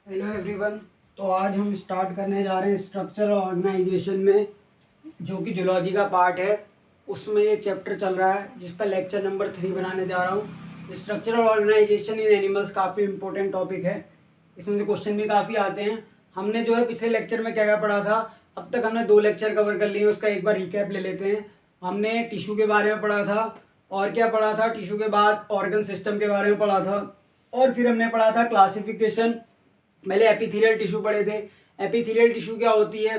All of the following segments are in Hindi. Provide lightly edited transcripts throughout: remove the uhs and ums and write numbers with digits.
Hello everyone. तो आज हम स्टार्ट करने जा रहे हैं स्ट्रक्चर ऑर्गेनाइजेशन में, जो कि जूलॉजी का पार्ट है। उसमें ये चैप्टर चल रहा है जिसका लेक्चर नंबर 3 बनाने जा रहा हूँ। स्ट्रक्चरल ऑर्गेनाइजेशन इन एनिमल्स काफ़ी इंपॉर्टेंट टॉपिक है, इसमें से क्वेश्चन भी काफ़ी आते हैं। हमने जो है पिछले लेक्चर में क्या क्या पढ़ा था, अब तक हमने 2 लेक्चर कवर कर लिए, उसका एक बार रिकैप ले लेते हैं। हमने टिश्यू के बारे में पढ़ा था, और क्या पढ़ा था, टिश्यू के बाद ऑर्गन सिस्टम के बारे में पढ़ा था, और फिर हमने पढ़ा था क्लासिफिकेशन। पहले एपिथेलियल टिश्यू पढ़े थे। एपिथेलियल टिश्यू क्या होती है?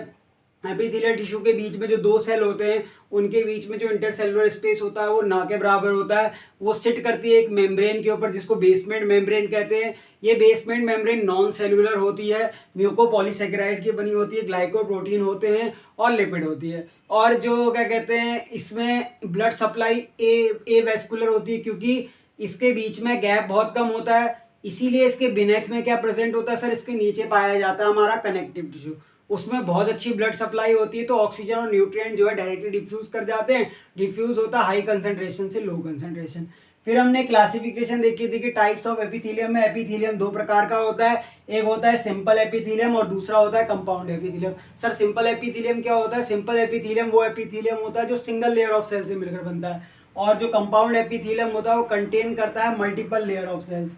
एपिथेलियल टिश्यू के बीच में जो 2 सेल होते हैं, उनके बीच में जो इंटरसेलुलर स्पेस होता है वो ना के बराबर होता है। वो सिट करती है एक मेम्ब्रेन के ऊपर, जिसको बेसमेंट मेम्ब्रेन कहते हैं। ये बेसमेंट मेम्ब्रेन नॉन सेलुलर होती है, म्यूकोपॉलीसेकेराइड की बनी होती है, ग्लाइकोप्रोटीन होते हैं और लिपिड होती है। और जो क्या कहते हैं, इसमें ब्लड सप्लाई ए वेस्कुलर होती है, क्योंकि इसके बीच में गैप बहुत कम होता है। इसीलिए इसके बिनेथ में क्या प्रेजेंट होता है सर, इसके नीचे पाया जाता है हमारा कनेक्टिव टिश्यू। उसमें बहुत अच्छी ब्लड सप्लाई होती है, तो ऑक्सीजन और न्यूट्रिएंट जो है डायरेक्टली डिफ्यूज कर जाते हैं। डिफ्यूज होता है हाई कंसंट्रेशन से लो कंसंट्रेशन। फिर हमने क्लासिफिकेशन देखी थी कि टाइप्स ऑफ एपिथेलियम में एपिथेलियम 2 प्रकार का होता है। एक होता है सिंपल एपिथेलियम और दूसरा होता है compound epithelium. Sir simple epithelium क्या होता है? सिंपल एपिथेलियम वो एपिथेलियम होता है जो सिंगल लेयर ऑफ सेल से मिलकर बनता है, और जो कंपाउंड एपिथेलियम होता है वो कंटेन करता है मल्टीपल लेयर ऑफ सेल्स।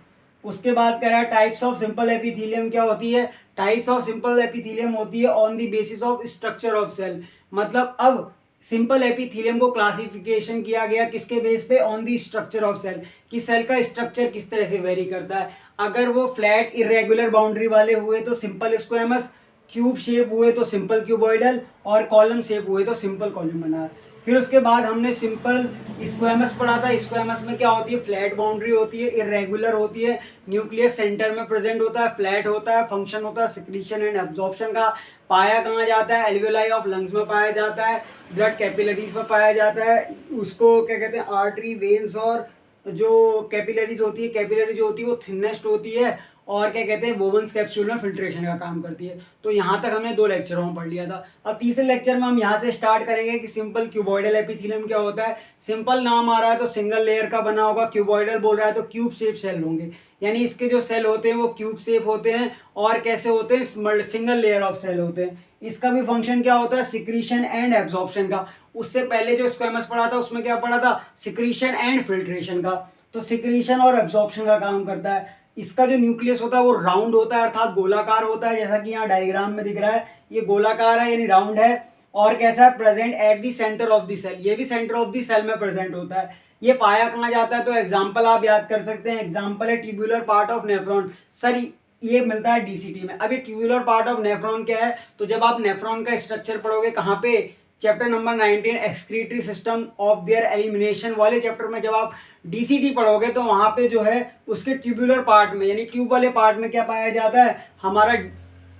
उसके बाद कह रहा है टाइप्स ऑफ सिंपल एपिथेलियम क्या होती है? टाइप्स ऑफ सिंपल एपिथेलियम होती है on the basis of structure of cell. मतलब अब सिंपल एपिथेलियम को क्लासिफिकेशन किया गया किसके बेस पे? On the structure of cell, कि सेल का स्ट्रक्चर किस तरह से वेरी करता है। अगर वो फ्लैट इरेगुलर बाउंड्री वाले हुए तो सिंपल स्क्वेमस, क्यूब शेप हुए तो सिंपल क्यूबॉइडल, और कॉलम शेप हुए तो सिंपल कॉलमनार। फिर उसके बाद हमने सिंपल स्क्वेमस पढ़ा था। स्क्वेमस में क्या होती है? फ्लैट बाउंड्री होती है, इरेगुलर होती है, न्यूक्लियस सेंटर में प्रेजेंट होता है, फ्लैट होता है, फंक्शन होता है सिक्रीशन एंड एब्जॉर्प्शन का। पाया कहाँ जाता है? एल्वियोलाई ऑफ लंग्स में पाया जाता है, ब्लड कैपिलरीज में पाया जाता है। उसको क्या कहते हैं? आर्टरी, वेन्स, और जो कैपिलरीज होती है, कैपिलरी जो होती है वो थिनेस्ट होती है, और क्या कहते हैं, बोवन्स कैप्सूल में फिल्ट्रेशन का काम करती है। तो यहाँ तक हमने 2 लेक्चरों में पढ़ लिया था। अब तीसरे लेक्चर में हम यहाँ से स्टार्ट करेंगे कि सिंपल क्यूबॉइडल एपिथेलियम क्या होता है। सिंपल नाम आ रहा है तो सिंगल लेयर का बना होगा, क्यूबॉइडल बोल रहा है तो क्यूब शेप सेल होंगे, यानी इसके जो सेल होते हैं वो क्यूब शेप होते हैं। और कैसे होते हैं? सिंगल लेयर ऑफ सेल होते हैं। इसका भी फंक्शन क्या होता है? सिक्रीशन एंड एब्जॉर्प्शन का। उससे पहले जो स्क्वेमस पढ़ा था उसमें क्या पढ़ा था? सिक्रीशन एंड फिल्ट्रेशन का। तो सिक्रीशन और एब्जॉर्प्शन का काम करता है। इसका जो न्यूक्लियस होता है वो राउंड होता है, अर्थात गोलाकार होता है, जैसा कि यहाँ डायग्राम में दिख रहा है। ये गोलाकार है यानी राउंड है। और कैसा है? Present at the centre of the cell. ये भी सेंटर ऑफ द सेल में प्रेजेंट होता है। ये पाया कहाँ जाता है? तो एग्जाम्पल आप याद कर सकते हैं। एग्जाम्पल है tubular part of nephron. Sir ये मिलता है डीसीटी में। अब ये ट्यूबुलर पार्ट ऑफ नेफ्रॉन क्या है? तो जब आप नेफ्रॉन का स्ट्रक्चर पढ़ोगे कहाँ पे? Chapter number 19 excretory system of their elimination वाले चैप्टर में जब आप डीसीटी पढ़ोगे तो वहां पे जो है उसके ट्यूबुलर पार्ट में, यानी ट्यूब वाले पार्ट में क्या पाया जाता है? हमारा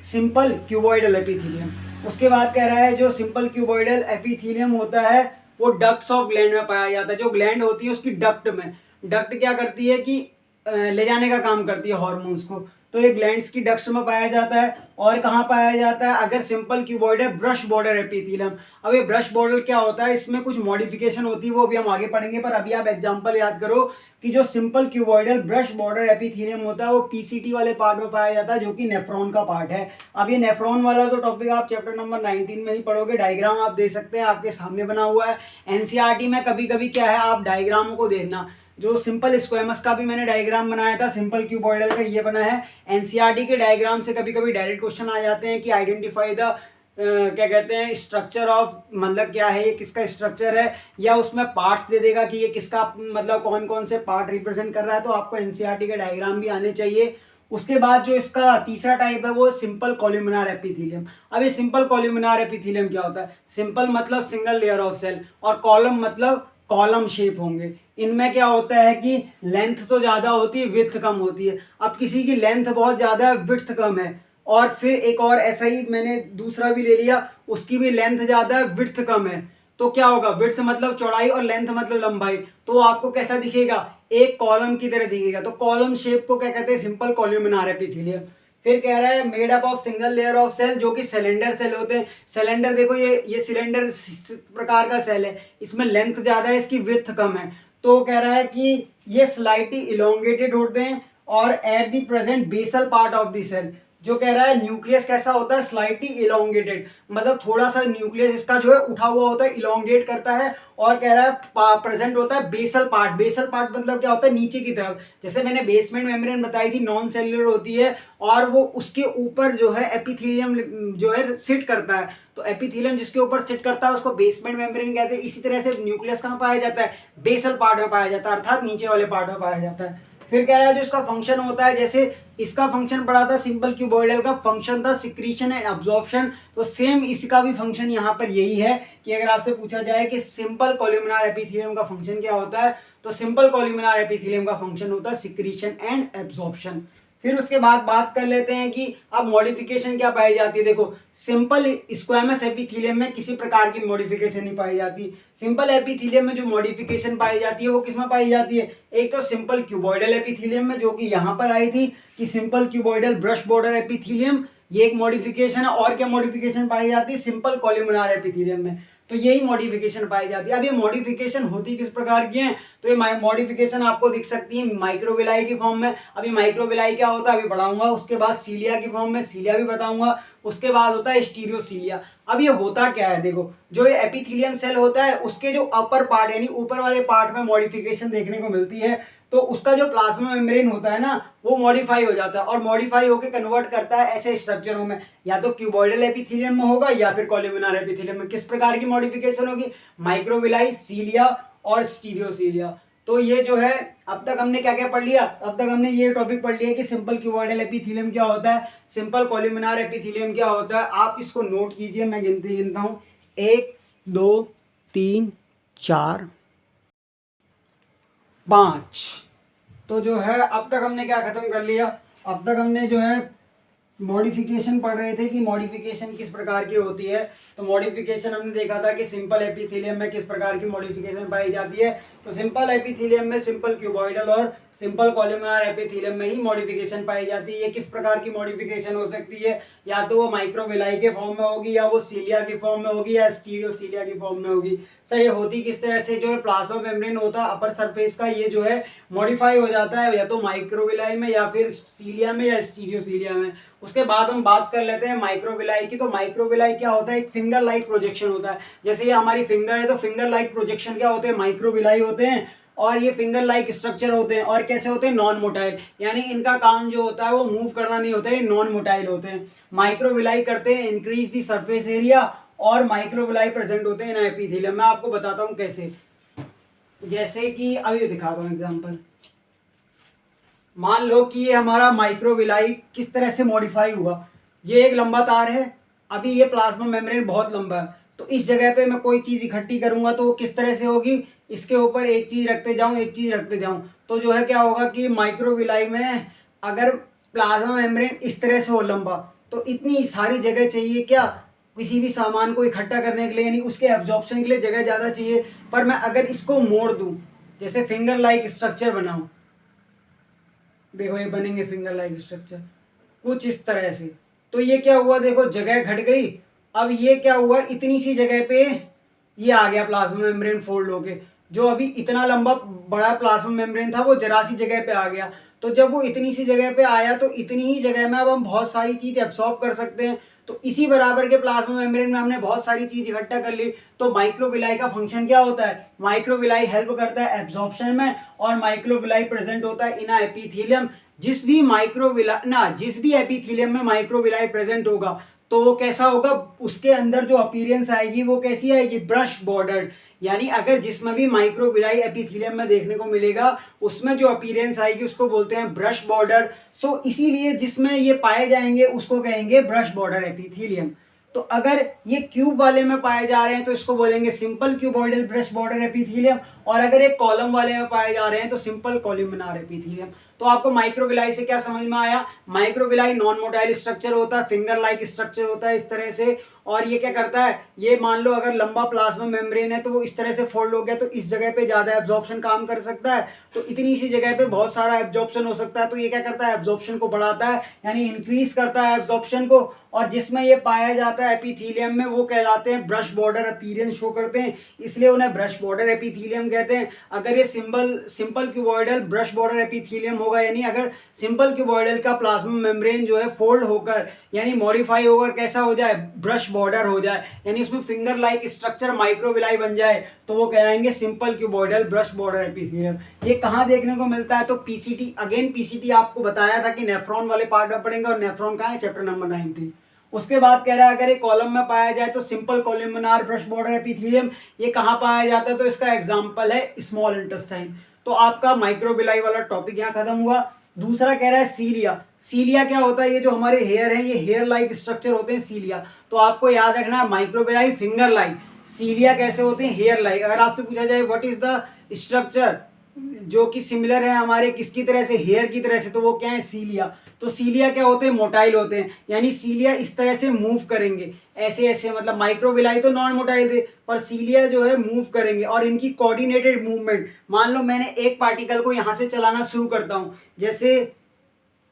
सिंपल क्यूबॉइडल एपिथेलियम। उसके बाद कह रहा है जो सिंपल क्यूबॉइडल एपिथेलियम होता है वो डक्ट्स ऑफ ग्लैंड में पाया जाता है। जो ग्लैंड होती है उसकी डक्ट में, डक्ट क्या करती है कि ले जाने का काम करती है हार्मोन्स को, तो ये ग्लैंड्स की डक्ट्स में पाया जाता है। और कहाँ पाया जाता है? अगर सिंपल क्यूबॉइड है, ब्रश बॉर्डर एपिथेलियम। अब ये ब्रश बॉर्डर क्या होता है? इसमें कुछ मॉडिफिकेशन होती है, वो भी हम आगे पढ़ेंगे, पर अभी आप एग्जांपल याद करो कि जो simple cuboidal brush border epithelium होता है वो पीसीटी वाले पार्ट में पाया जाता है, जो कि नेफ्रॉन का पार्ट है। अब ये नेफ्रॉन वाला तो टॉपिक आप चैप्टर नंबर 19 में ही पढ़ोगे। डायग्राम आप देख सकते हैं, आपके सामने बना हुआ है। एनसीईआरटी में कभी कभी क्या है, आप डायग्राम को देखना। जो सिंपल स्क्वेमस का भी मैंने डायग्राम बनाया था, सिंपल क्यूबॉइडल का ये बना है। एनसीईआरटी के डायग्राम से कभी कभी डायरेक्ट क्वेश्चन आ जाते हैं कि आइडेंटिफाई द क्या कहते हैं स्ट्रक्चर ऑफ, मतलब क्या है, ये किसका स्ट्रक्चर है, या उसमें पार्ट्स दे देगा कि ये किसका, मतलब कौन कौन से पार्ट रिप्रेजेंट कर रहा है। तो आपको एनसीईआरटी के डायग्राम भी आने चाहिए। उसके बाद जो इसका तीसरा टाइप है वो सिंपल कॉलमनार एपिथेलियम। अब ये सिंपल कॉलमनार एपिथेलियम क्या होता है? सिंपल मतलब सिंगल लेयर ऑफ सेल, और कॉलम मतलब कॉलम शेप होंगे। इनमें क्या होता है कि लेंथ तो ज़्यादा होती है, विड्थ कम होती है। अब किसी की लेंथ बहुत ज़्यादा है, विड्थ कम है, और फिर एक और ऐसा ही मैंने दूसरा भी ले लिया, उसकी भी लेंथ ज़्यादा है, विड्थ कम है। तो क्या होगा? विड्थ मतलब चौड़ाई और लेंथ मतलब लंबाई। तो आपको कैसा दिखेगा? एक कॉलम की तरह दिखेगा। तो कॉलम शेप को क्या कहते हैं? Simple columnar epithelium. फिर कह रहा है made up of single layer of cell, जो कि सिलेंडर सेल होते हैं। सिलेंडर देखो, ये सिलेंडर प्रकार का सेल है, इसमें लेंथ ज़्यादा है, इसकी विड्थ कम है। तो कह रहा है कि ये स्लाइटली इलोंगेटेड होते हैं और at the present basal part of the cell. जो कह रहा है न्यूक्लियस कैसा होता है, स्लाइटली इलोंगेटेड, मतलब थोड़ा सा न्यूक्लियस इसका जो है उठा हुआ होता है, इलोंगेट करता है। और कह रहा है प्रेजेंट होता है बेसल पार्ट। बेसल पार्ट मतलब क्या होता है, नीचे की तरफ। जैसे मैंने बेसमेंट मेम्ब्रेन बताई थी, नॉन सेल्युलर होती है, और वो उसके ऊपर जो है एपिथेलियम जो है सिट करता है। तो एपिथेलियम जिसके ऊपर सिट करता है उसको बेसमेंट मेम्ब्रेन कहते हैं। इसी तरह से न्यूक्लियस कहाँ पाया जाता है, बेसल पार्ट में पाया जाता है, अर्थात नीचे वाले पार्ट में पाया जाता है। फिर कह रहा है जो इसका फंक्शन होता है, जैसे इसका फंक्शन पड़ा था सिंपल क्यूबॉइडल का फंक्शन था सिक्रीशन एंड अब्जॉर्प्शन, तो सेम इसका भी फंक्शन यहाँ पर यही है कि अगर आपसे पूछा जाए कि सिंपल कोलुमिनार एपिथेलियम का फंक्शन क्या होता है, तो सिंपल कोलुमिनार एपिथेलियम का फंक्शन होता है सिक्रीशन एंड एब्जॉर्प्शन। फिर उसके बाद बात कर लेते हैं कि अब मॉडिफिकेशन क्या पाई जाती है। देखो सिंपल स्क्वैमस एपिथेलियम में किसी प्रकार की मॉडिफिकेशन नहीं पाई जाती। सिंपल एपिथेलियम में जो मॉडिफिकेशन पाई जाती है वो किस में पाई जाती है, एक तो सिंपल क्यूबॉइडल एपिथेलियम में, जो कि यहाँ पर आई थी कि simple cuboidal brush border epithelium, ये एक मॉडिफिकेशन है। और क्या मॉडिफिकेशन पाई जाती है, सिंपल कोलुमिनार एपिथेलियम में, तो यही मॉडिफिकेशन पाई जाती है। अब ये मॉडिफिकेशन होती किस प्रकार की है, तो ये मॉडिफिकेशन आपको दिख सकती है माइक्रोविलाई की फॉर्म में। अभी माइक्रोविलाई क्या होता है अभी पढ़ाऊंगा, उसके बाद सीलिया की फॉर्म में, सीलिया भी बताऊंगा। उसके बाद होता है स्टीरियोसीलिया। अब ये होता क्या है, देखो जो ये एपिथेलियम सेल होता है उसके जो अपर पार्ट यानी ऊपर वाले पार्ट में मॉडिफिकेशन देखने को मिलती है, तो उसका जो प्लाज्मा मेम्ब्रेन होता है ना वो मॉडिफाई हो जाता है, और मॉडिफाई होकर कन्वर्ट करता है ऐसे स्ट्रक्चरों में, या तो क्यूबॉइडल एपिथेलियम में होगा या फिर कोलुमिनार एपिथेलियम में। किस प्रकार की मॉडिफिकेशन होगी, माइक्रोविलाई, सीलिया और स्टीरियोसीलिया। तो ये जो है अब तक हमने क्या क्या पढ़ लिया, अब तक हमने ये टॉपिक पढ़ लिया कि सिंपल क्यूबॉइडल एपिथेलियम क्या होता है, सिंपल कोलुमिनार एपिथेलियम क्या होता है। आप इसको नोट कीजिए, मैं गिनता हूँ 1 2 3 4 5। तो जो है अब तक हमने क्या खत्म कर लिया, अब तक हमने जो है मॉडिफिकेशन पढ़ रहे थे कि मॉडिफिकेशन किस प्रकार की होती है। तो मॉडिफिकेशन हमने देखा था कि सिंपल एपिथेलियम में किस प्रकार की मॉडिफिकेशन पाई जाती है। तो सिंपल एपिथेलियम में सिंपल क्यूबॉइडल और सिंपल कोलुमिनार एपिथेलियम में ही मॉडिफिकेशन पाई जाती है। ये किस प्रकार की मॉडिफिकेशन हो सकती है, या तो वो माइक्रोविलाई के फॉर्म में होगी, या वो सीलिया की फॉर्म में होगी, या स्टीरियोसीलिया की फॉर्म में होगी। सर ये होती किस तरह से, जो है प्लाज्मा मेम्ब्रेन होता है अपर सरफेस का, ये जो है मॉडिफाई हो जाता है या तो माइक्रोविलाई में या फिर सीलिया में या स्टीरियोसीलिया में। उसके बाद हम बात कर लेते हैं माइक्रोविलाई की। तो माइक्रोविलाई क्या होता है, एक फिंगर लाइक प्रोजेक्शन होता है। जैसे ये हमारी फिंगर है तो फिंगर लाइक प्रोजेक्शन क्या होते हैं, माइक्रोविलाई होते हैं। और ये फिंगर लाइक स्ट्रक्चर होते हैं, और कैसे होते हैं, नॉन मोटाइल, यानी इनका काम जो होता है वो मूव करना नहीं होता है, ये नॉन मोटाइल होते हैं। माइक्रोविलाई करते हैं इंक्रीज दी सरफेस एरिया, और माइक्रोविलाई प्रेजेंट होते हैं इन एपिथेलियम। मैं आपको बताता हूँ कैसे, जैसे कि अभी दिखाता हूँ एग्जाम्पल। मान लो कि ये हमारा माइक्रोविलाई किस तरह से मॉडिफाई हुआ। ये एक लंबा तार है, अभी ये प्लाज्मा मेम्ब्रेन बहुत लंबा है, तो इस जगह पे मैं कोई चीज़ इकट्ठी करूंगा तो वो किस तरह से होगी, इसके ऊपर एक चीज़ रखते जाऊं, एक चीज़ रखते जाऊं, तो जो है क्या होगा कि माइक्रोविलाई में अगर प्लाज्मा मेम्ब्रेन इस तरह से हो लंबा, तो इतनी सारी जगह चाहिए क्या, किसी भी सामान को इकट्ठा करने के लिए, यानी उसके एब्जॉर्प्शन के लिए जगह ज़्यादा चाहिए। पर मैं अगर इसको मोड़ दूँ, जैसे फिंगर लाइक स्ट्रक्चर बनाऊँ, देखो ये बनेंगे फिंगर लाइक स्ट्रक्चर कुछ इस तरह से, तो ये क्या हुआ, देखो जगह घट गई। अब ये क्या हुआ, इतनी सी जगह पे ये आ गया प्लाज्मा मेम्ब्रेन फोल्ड होके। जो अभी इतना लंबा बड़ा प्लाज्मा मेम्ब्रेन था वो जरा सी जगह पे आ गया। तो जब वो इतनी सी जगह पे आया तो इतनी ही जगह में अब हम बहुत सारी चीज एब्सॉर्ब कर सकते हैं। तो इसी बराबर के प्लाज्मा मेम्ब्रेन में हमने बहुत सारी चीज इकट्ठा कर ली। तो माइक्रोविलाई का फंक्शन क्या होता है, माइक्रोविलाई हेल्प करता है एब्जॉर्प्शन में, और माइक्रोविलाई प्रेजेंट होता है इन एपिथेलियम। जिस भी एपिथेलियम में माइक्रोविलाई प्रेजेंट होगा तो वो कैसा होगा, उसके अंदर जो अपीयरेंस आएगी वो कैसी आएगी, ब्रश बॉर्डर्ड। यानी अगर जिसमें भी माइक्रोविलाई एपिथेलियम में देखने को मिलेगा उसमें जो अपीयरेंस आएगी उसको बोलते हैं ब्रश बॉर्डर। सो इसीलिए जिसमें ये पाए जाएंगे उसको कहेंगे ब्रश बॉर्डर एपिथेलियम। तो अगर ये क्यूब वाले में पाए जा रहे हैं तो इसको बोलेंगे simple cuboidal brush border epithelium, और अगर एक कॉलम वाले में पाए जा रहे हैं तो सिंपल कोलुमिनार एपिथेलियम। तो आपको माइक्रोविलाई से क्या समझ में आया, माइक्रोविलाई नॉन मोटाइल स्ट्रक्चर होता है, फिंगर लाइक स्ट्रक्चर होता है इस तरह से, और ये क्या करता है, ये मान लो अगर लंबा प्लाज्मा मेम्ब्रेन है तो वो इस तरह से फोल्ड हो गया तो इस जगह पे ज़्यादा एब्जॉर्प्शन काम कर सकता है, तो इतनी सी जगह पे बहुत सारा एब्जॉर्प्शन हो सकता है। तो ये क्या करता है, एब्जॉर्प्शन को बढ़ाता है, यानी इंक्रीज करता है एब्जॉर्प्शन को। और जिसमें ये पाया जाता है एपिथीलियम में, वो कहलाते हैं ब्रश बॉर्डर अपीयरेंस शो करते हैं, इसलिए उन्हें ब्रश बॉर्डर एपिथीलियम कहते हैं। अगर ये simple cuboidal brush border epithelium होगा, यानी अगर सिंपल क्यूबॉइडल का प्लाज्मा मेम्ब्रेन जो है फोल्ड होकर यानी मॉडिफाई होकर कैसा हो जाए, ब्रश बॉर्डर हो जाए, यानी उसमें फिंगर लाइक स्ट्रक्चर माइक्रोविलाई बन जाए, तो वो कहलाएंगे simple cuboidal brush border epithelium. ये कहाँ देखने को मिलता है, तो पीसीटी, अगेन पीसीटी आपको बताया था कि नेफ्रॉन वाले पार्ट में पढ़ेंगे, और नेफ्रॉन कहाँ है, चैप्टर नंबर 19। उसके बाद कह रहा है अगर एक कॉलम में पाया जाए तो simple columnar brush border epithelium, ये कहाँ पाया जाता है, तो इसका एग्जांपल है स्मॉल इंटेस्टाइन। तो आपका माइक्रोविलाई वाला टॉपिक यहाँ खत्म हुआ। दूसरा कह रहा है सीलिया। सीलिया क्या होता है, ये जो हमारे हेयर है, ये हेयर लाइक स्ट्रक्चर होते हैं सीलिया। तो आपको याद रखना है माइक्रोविलाई फिंगर लाइक, सीलिया कैसे होते हैं, हेयर लाइक। अगर आपसे पूछा जाए व्हाट इज द स्ट्रक्चर जो कि सिमिलर है हमारे किसकी तरह से, हेयर की तरह से, तो वो क्या है, सीलिया। तो सीलिया क्या होते हैं, मोटाइल होते हैं, यानी सीलिया इस तरह से मूव करेंगे, ऐसे ऐसे, मतलब माइक्रोविलाई तो नॉन मोटाइल थे, पर सीलिया जो है मूव करेंगे। और इनकी कोऑर्डिनेटेड मूवमेंट, मान लो मैंने एक पार्टिकल को यहाँ से चलाना शुरू करता हूँ, जैसे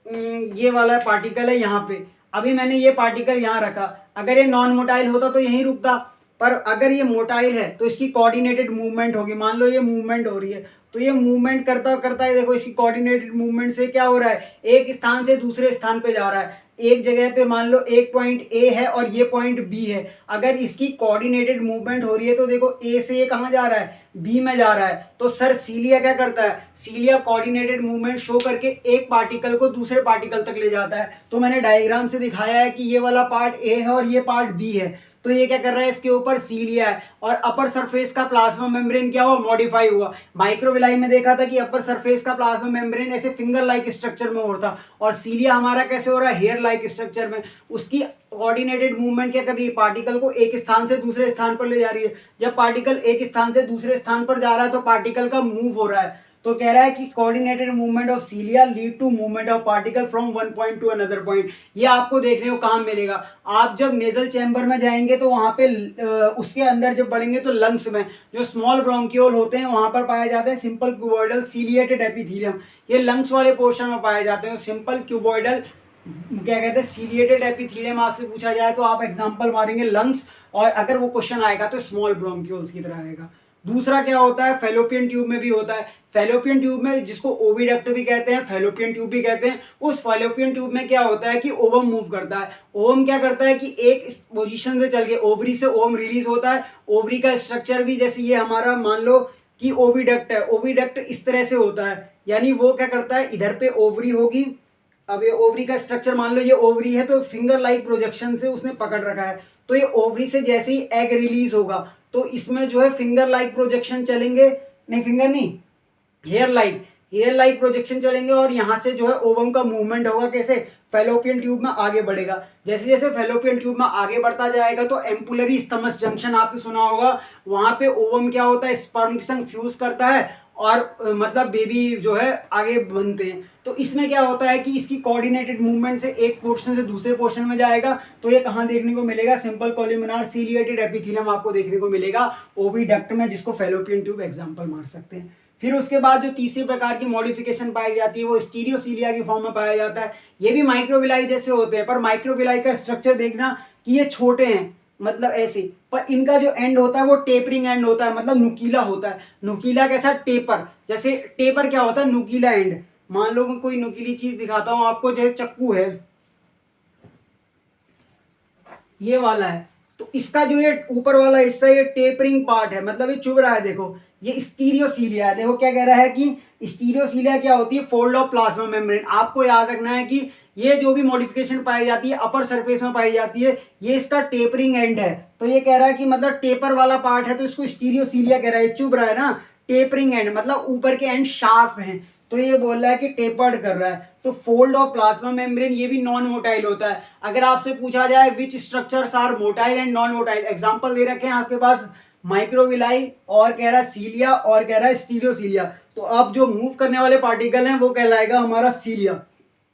ये वाला पार्टिकल है यहाँ पे, अभी मैंने ये पार्टिकल यहाँ रखा, अगर ये नॉन मोटाइल होता तो यहीं रुकता, पर अगर ये मोटाइल है तो इसकी कोऑर्डिनेटेड मूवमेंट होगी। मान लो ये मूवमेंट हो रही है, तो ये मूवमेंट करता करता है, देखो इसकी कोऑर्डिनेटेड मूवमेंट से क्या हो रहा है, एक स्थान से दूसरे स्थान पे जा रहा है। एक जगह पे मान लो एक पॉइंट ए है और ये पॉइंट बी है, अगर इसकी कोऑर्डिनेटेड मूवमेंट हो रही है तो देखो ए से ये कहाँ जा रहा है, बी में जा रहा है। तो सर सीलिया क्या करता है, सीलिया कोऑर्डिनेटेड मूवमेंट शो करके एक पार्टिकल को दूसरे पार्टिकल तक ले जाता है। तो मैंने डायग्राम से दिखाया है कि ये वाला पार्ट ए है और ये पार्ट बी है, तो ये क्या कर रहा है, इसके ऊपर सीलिया है, और अपर सरफेस का प्लाज्मा मेम्ब्रेन क्या हुआ, मॉडिफाई हुआ। माइक्रोविलाई में देखा था कि अपर सरफेस का प्लाज्मा मेम्ब्रेन ऐसे फिंगर लाइक स्ट्रक्चर में होता, और सीलिया हमारा कैसे हो रहा है, हेयर लाइक स्ट्रक्चर में। उसकी कोऑर्डिनेटेड मूवमेंट क्या कर रही है, पार्टिकल को एक स्थान से दूसरे स्थान पर ले जा रही है। जब पार्टिकल एक स्थान से दूसरे स्थान पर जा रहा है तो पार्टिकल का मूव हो रहा है। तो कह रहा है कि coordinated movement of cilia lead to movement of particle from one point to another point. ये आपको देखने को कहाँ मिलेगा, आप जब नेजल चैम्बर में जाएंगे तो वहाँ पे उसके अंदर जब बढ़ेंगे तो लंग्स में जो स्मॉल ब्रोंकियोल होते हैं वहाँ पर पाए जाते हैं सिंपल क्यूबॉइडल सीलिएटेड एपिथेलियम। ये लंग्स वाले पोर्शन में पाए जाते हैं सिंपल क्यूबॉइडल क्या कहते हैं सीलिएटेड एपिथेलियम। आपसे पूछा जाए तो आप एग्जांपल मारेंगे लंग्स, और अगर वो क्वेश्चन आएगा तो स्मॉल ब्रोंक्यूल्स की तरह आएगा। दूसरा क्या होता है, फेलोपियन ट्यूब में भी होता है। फेलोपियन ट्यूब में, जिसको ओविडक्ट भी कहते हैं, फेलोपियन ट्यूब भी कहते हैं, उस फेलोपियन ट्यूब में क्या होता है कि ओवम मूव करता है। ओवम क्या करता है कि एक पोजीशन से चल के ओवरी से ओवम रिलीज होता है। ओवरी का स्ट्रक्चर भी जैसे ये हमारा मान लो कि ओविडक्ट है, ओविडक्ट इस तरह से होता है, यानी वो क्या करता है, इधर पे ओवरी होगी। अब ये ओवरी का स्ट्रक्चर मान लो ये ओवरी है, तो फिंगर लाइक प्रोजेक्शन से उसने पकड़ रखा है, तो ये ओवरी से जैसे ही एग रिलीज होगा तो इसमें जो है फिंगर लाइक प्रोजेक्शन चलेंगे, नहीं फिंगर नहीं, हेयर लाइक प्रोजेक्शन चलेंगे, और यहाँ से जो है ओवम का मूवमेंट होगा, कैसे, फेलोपियन ट्यूब में आगे बढ़ेगा। जैसे जैसे फेलोपियन ट्यूब में आगे बढ़ता जाएगा तो एम्पुलरी स्टमस जंक्शन आपने सुना होगा, वहाँ पे ओवम क्या होता है, स्पर्म के संग फ्यूज करता है, और मतलब बेबी जो है आगे बनते हैं। तो इसमें क्या होता है कि इसकी कोऑर्डिनेटेड मूवमेंट से एक पोर्शन से दूसरे पोर्शन में जाएगा। तो ये कहाँ देखने को मिलेगा, सिंपल कॉलमनार सीलिएटेड एपिथेलियम आपको देखने को मिलेगा ओविडक्ट में, जिसको फेलोपियन ट्यूब एग्जांपल मार सकते हैं। फिर उसके बाद जो तीसरी प्रकार की मॉडिफिकेशन पाई जाती है वो स्टीरियोसीलिया की फॉर्म में पाया जाता है। ये भी माइक्रोविलाई जैसे होते हैं, पर माइक्रोविलाई का स्ट्रक्चर देखना कि ये छोटे हैं, मतलब ऐसे, पर इनका जो एंड होता है वो टेपरिंग एंड होता है, मतलब नुकीला होता है। नुकीला कैसा, टेपर, जैसे टेपर क्या होता है, नुकीला एंड। मान लो मैं कोई नुकीली चीज दिखाता हूं आपको, जैसे चक्कू है, ये वाला है, तो इसका जो ये ऊपर वाला हिस्सा ये टेपरिंग पार्ट है, मतलब ये चुभ रहा है, देखो ये स्टीरियोसीलिया है। देखो क्या कह रहा है कि स्टीरियोसीलिया क्या होती है, फोल्ड ऑफ प्लाज्मा मेम्ब्रेन। आपको याद रखना है कि ये जो भी मॉडिफिकेशन पाई जाती है अपर सरफेस में पाई जाती है, ये इसका टेपरिंग एंड है। तो ये कह रहा है कि मतलब टेपर वाला पार्ट है तो इसको स्टीरियोसीलिया कह रहा है, चुभ रहा है ना, टेपरिंग एंड मतलब ऊपर के एंड शार्प हैं, तो ये बोल रहा है कि टेपर्ड कर रहा है। तो फोल्ड ऑफ प्लाज्मा मेम्ब्रेन ये भी नॉन मोटाइल होता है। अगर आपसे पूछा जाए which structures are motile and non motile, example दे रखे हैं आपके पास माइक्रोविलाई, और कह रहा है सीलिया, और कह रहा है स्टीरियोसीलिया। तो अब जो मूव करने वाले पार्टिकल हैं वो कहलाएगा हमारा सीलिया।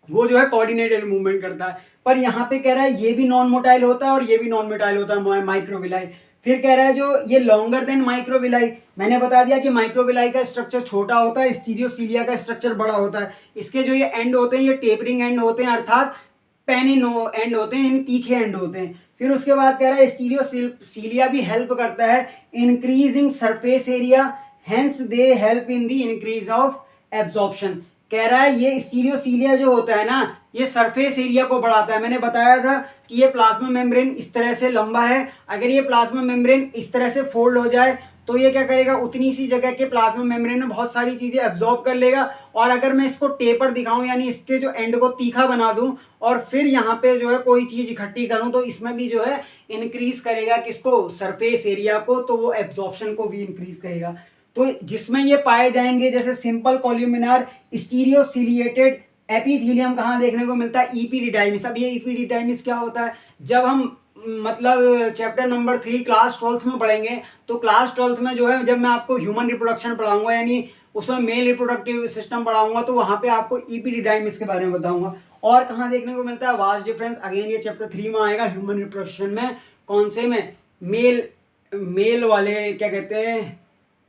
वो जो है कोऑर्डिनेटेड मूवमेंट करता है। पर यहाँ पे कह रहा है ये भी नॉन मोटाइल होता है और ये भी नॉन मोटाइल होता है माइक्रोविलाई। फिर कह रहा है जो ये लॉन्गर देन माइक्रोविलाई, मैंने बता दिया कि माइक्रोविलाई का स्ट्रक्चर छोटा होता है, स्टीरियोसीलिया का स्ट्रक्चर बड़ा होता है। इसके जो ये एंड होते हैं ये टेपरिंग एंड होते हैं, अर्थात पेनिन एंड होते हैं, यानी तीखे एंड होते हैं। फिर उसके बाद कह रहा है स्टीरियोसीलिया भी हेल्प करता है increasing surface area, hence they help in the increase of absorption. कह रहा है ये स्टीरियोसीलिया जो होता है ना ये सरफेस एरिया को बढ़ाता है। मैंने बताया था कि ये प्लाज्मा मेम्ब्रेन इस तरह से लंबा है, अगर ये प्लाज्मा मेम्ब्रेन इस तरह से फोल्ड हो जाए तो ये क्या करेगा, उतनी सी जगह के प्लाज्मा मेम्ब्रेन में बहुत सारी चीज़ें एब्जॉर्ब कर लेगा। और अगर मैं इसको टेपर दिखाऊं यानी इसके जो एंड को तीखा बना दूं और फिर यहाँ पे जो है कोई चीज़ इकट्ठी करूं तो इसमें भी जो है इंक्रीज करेगा किसको, सरफेस एरिया को, तो वो एब्जॉर्प्शन को भी इंक्रीज करेगा। तो जिसमें ये पाए जाएंगे जैसे सिंपल कॉल्यूमिनार स्टीरियोसिलिएटेड एपिथेलियम कहाँ देखने को मिलता है, इपीडिडाइमिस। अब ये इपीडिडाइमिस क्या होता है, जब हम मतलब चैप्टर नंबर 3 क्लास 12th में पढ़ेंगे तो क्लास 12th में जो है जब मैं आपको ह्यूमन रिप्रोडक्शन पढ़ाऊंगा यानी उसमें मेल रिप्रोडक्टिव सिस्टम पढ़ाऊंगा तो वहाँ पे आपको इपीडिडाइमिस के बारे में बताऊंगा। और कहाँ देखने को मिलता है, वास्ट डिफरेंस, अगेन ये चैप्टर 3 में आएगा ह्यूमन रिप्रोडक्शन में। कौन से में, मेल वाले क्या कहते हैं,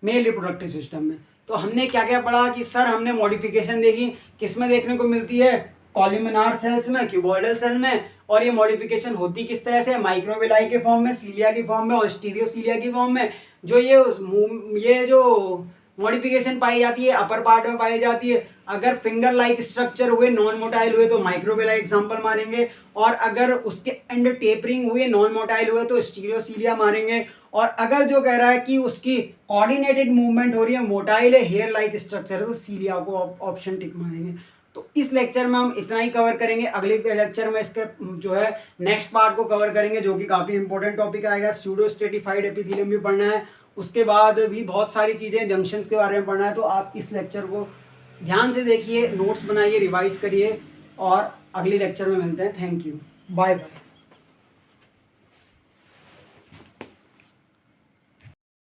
मेल रिप्रोडक्टिव सिस्टम में। तो हमने क्या क्या पढ़ा कि सर हमने मॉडिफिकेशन देखी, किस में देखने को मिलती है, कॉल्यूमिनार सेल्स में, क्यूबॉइडल सेल में। और ये मॉडिफिकेशन होती किस तरह से, माइक्रोविलाई के फॉर्म में, सीलिया की फॉर्म में और स्टीरियोसीलिया की फॉर्म में। जो ये जो मॉडिफिकेशन पाई जाती है अपर पार्ट में पाई जाती है। अगर फिंगर लाइक स्ट्रक्चर हुए, नॉन मोटाइल हुए तो माइक्रोविलाई एग्जांपल मारेंगे, और अगर उसके एंड टेपरिंग हुए, नॉन मोटाइल हुए तो स्टीरियोसीलिया मारेंगे। और अगर जो कह रहा है कि उसकी कोऑर्डिनेटेड मूवमेंट हो रही है, मोटाइल है, हेयर लाइक स्ट्रक्चर है, तो सीलिया को ऑप्शन टिक मारेंगे। तो इस लेक्चर में हम इतना ही कवर करेंगे। अगले लेक्चर में इसके जो है नेक्स्ट पार्ट को कवर करेंगे जो कि काफ़ी इंपॉर्टेंट टॉपिक आएगा। स्यूडो स्ट्रेटिफाइड एपिथेलियम भी पढ़ना है, उसके बाद भी बहुत सारी चीज़ें जंक्शंस के बारे में पढ़ना है। तो आप इस लेक्चर को ध्यान से देखिए, नोट्स बनाइए, रिवाइज करिए और अगले लेक्चर में मिलते हैं। Thank you, bye bye.